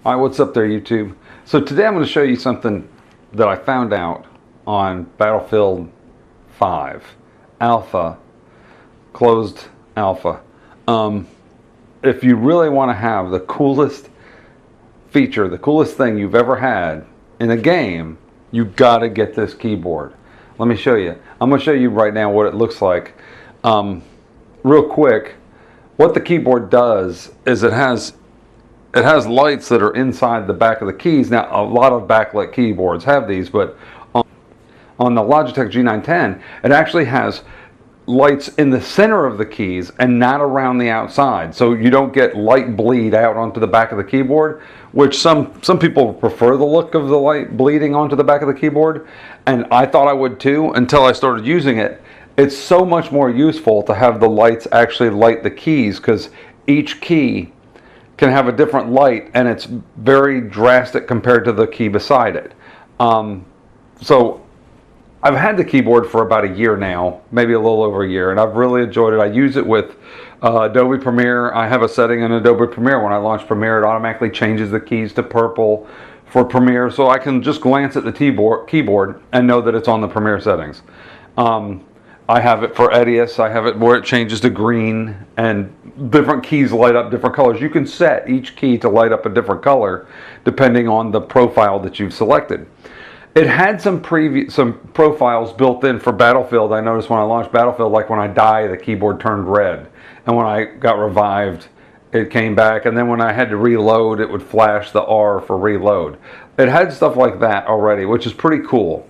All right, what's up there, YouTube? So today I'm going to show you something that I found out on Battlefield 5 Alpha, closed alpha. If you really want to have the coolest feature, the coolest thing you've ever had in a game, you've got to get this keyboard. Let me show you. I'm going to show you right now what it looks like. Real quick, what the keyboard does is it has lights that are inside the back of the keys. Now, a lot of backlit keyboards have these, but on the Logitech G910, it actually has lights in the center of the keys and not around the outside. So you don't get light bleed out onto the back of the keyboard, which some people prefer the look of the light bleeding onto the back of the keyboard. And I thought I would too until I started using it. It's so much more useful to have the lights actually light the keys, because each key can have a different light and it's very drastic compared to the key beside it. So I've had the keyboard for about a year now, maybe a little over a year, and I've really enjoyed it. I use it with Adobe Premiere. I have a setting in Adobe Premiere. When I launch Premiere, it automatically changes the keys to purple for Premiere, so I can just glance at the keyboard and know that it's on the Premiere settings. I have it for Edius. I have it where it changes to green, and different keys light up different colors. You can set each key to light up a different color depending on the profile that you've selected. It had some profiles built in for Battlefield. I noticed when I launched Battlefield, like when I die, the keyboard turned red, and when I got revived, it came back, and then when I had to reload, it would flash the R for reload. It had stuff like that already, which is pretty cool.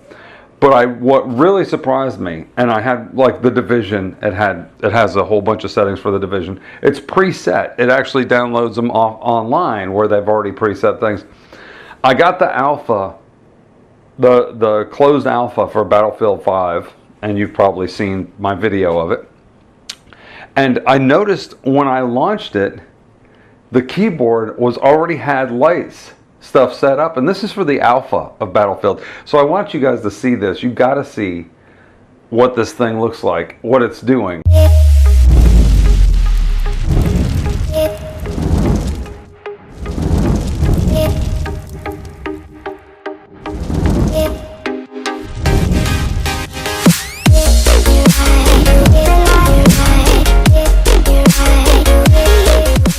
But what really surprised me, and I had like the Division, it has a whole bunch of settings for the Division. It's preset. It actually downloads them off online where they've already preset things. I got the alpha, the closed alpha for Battlefield 5, and you've probably seen my video of it. And I noticed when I launched it, the keyboard already had lights stuff set up, and this is for the alpha of Battlefield. So I want you guys to see this. You got to see what this thing looks like, what it's doing.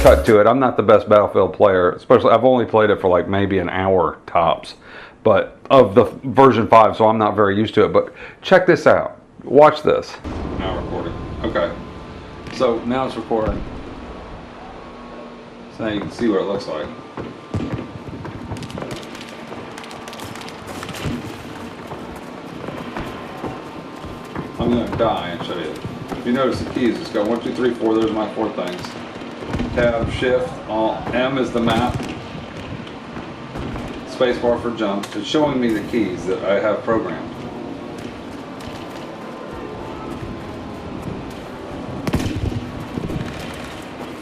Cut to it. I'm not the best Battlefield player, especially I've only played it for like maybe an hour tops, but of the version 5, so I'm not very used to it. But check this out. Watch this. Now recording. Okay. So now it's recording. So now you can see what it looks like. I'm going to die and show you. If you notice the keys, it's got 1, 2, 3, 4. There's my 4 things. Tab, Shift, Alt, M is the map, spacebar for jump. It's showing me the keys that I have programmed.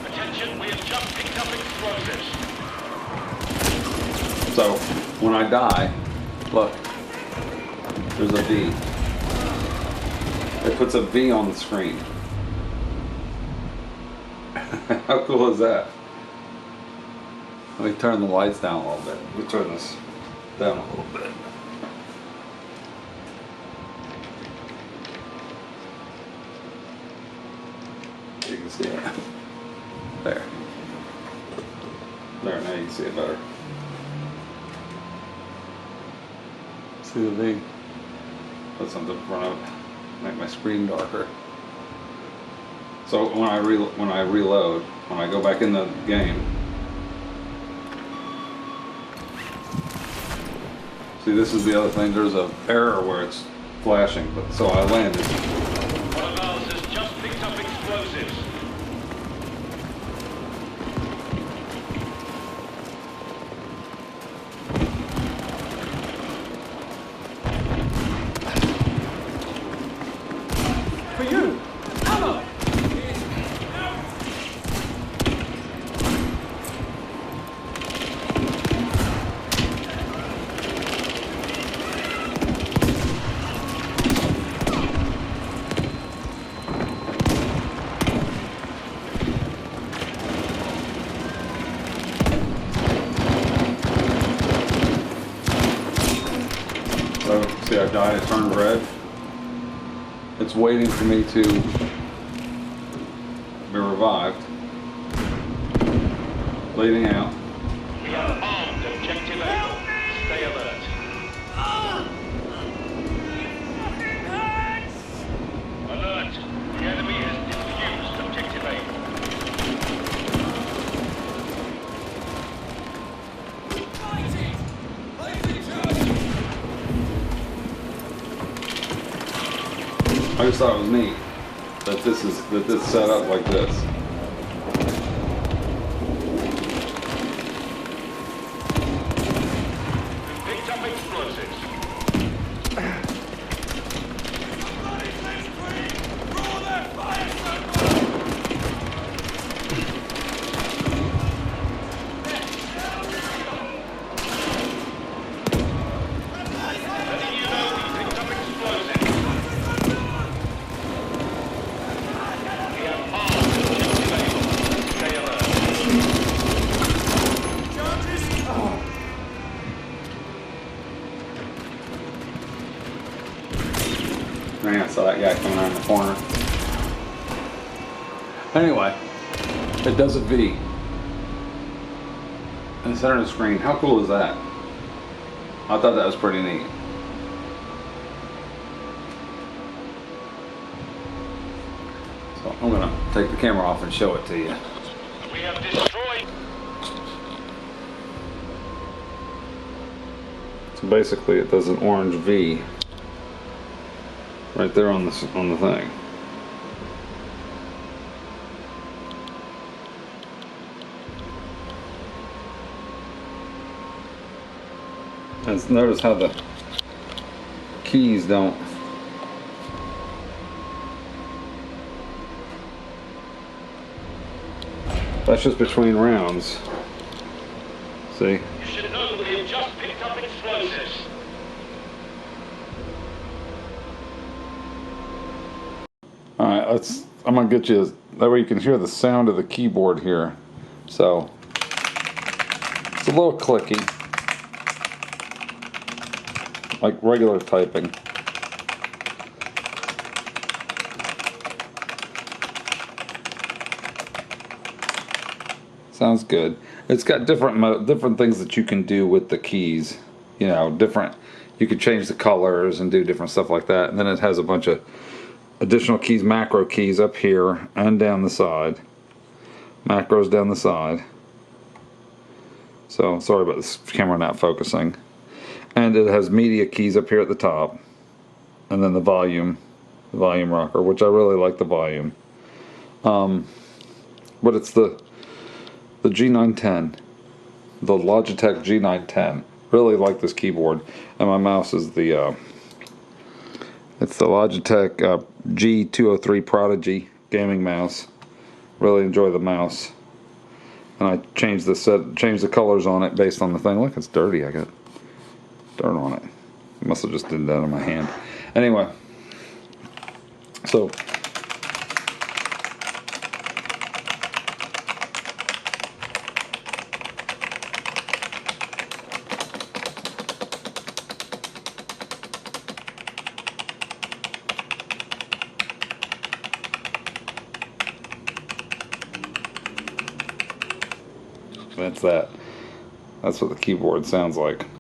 Attention, we have just picked up explosives. So when I die, look, there's a V. It puts a V on the screen. How cool is that? Let me turn the lights down a little bit. Let me turn this down a little bit. You can see it. There. There, now you can see it better. See the V? Put something in front of it. Make my screen darker. So when I reload, when I go back in the game, see, this is the other thing. There's an error where it's flashing, but so I landed. One of ours has just picked up explosives. For you! Ammo! See how dyed it turned red? It's waiting for me to be revived. Bleeding out. We have armed objective A. Stay alert. Alert. The enemy has defused objective A. I just thought it was neat that this is set up like this. Picked up explosives. Letting you know we picked up explosives. We have armed objective A. Stay alert. Man, I saw that guy coming around the corner. Anyway, it does a V in the center of the screen. How cool is that? I thought that was pretty neat. So I'm gonna take the camera off and show it to you. We have destroyed. So basically, it does an orange V right there on the thing. And notice how the keys don't. That's just between rounds. See? You should know we have just picked up explosives. Alright, I'm gonna get you, that way you can hear the sound of the keyboard here. So, it's a little clicky, like regular typing. Sounds good. It's got different things that you can do with the keys. You know, you could change the colors and do different stuff like that. And then it has a bunch of additional keys, macro keys up here and down the side. Macros down the side. So, sorry about this camera not focusing. And it has media keys up here at the top. And then the volume rocker, which I really like the volume. But it's the G910, the Logitech G910. Really like this keyboard, and my mouse is it's the Logitech G203 Prodigy gaming mouse. Really enjoy the mouse, and I changed the colors on it based on the thing. Look, it's dirty. I got dirt on it. I must have just did that in my hand. Anyway, so. That's what the keyboard sounds like.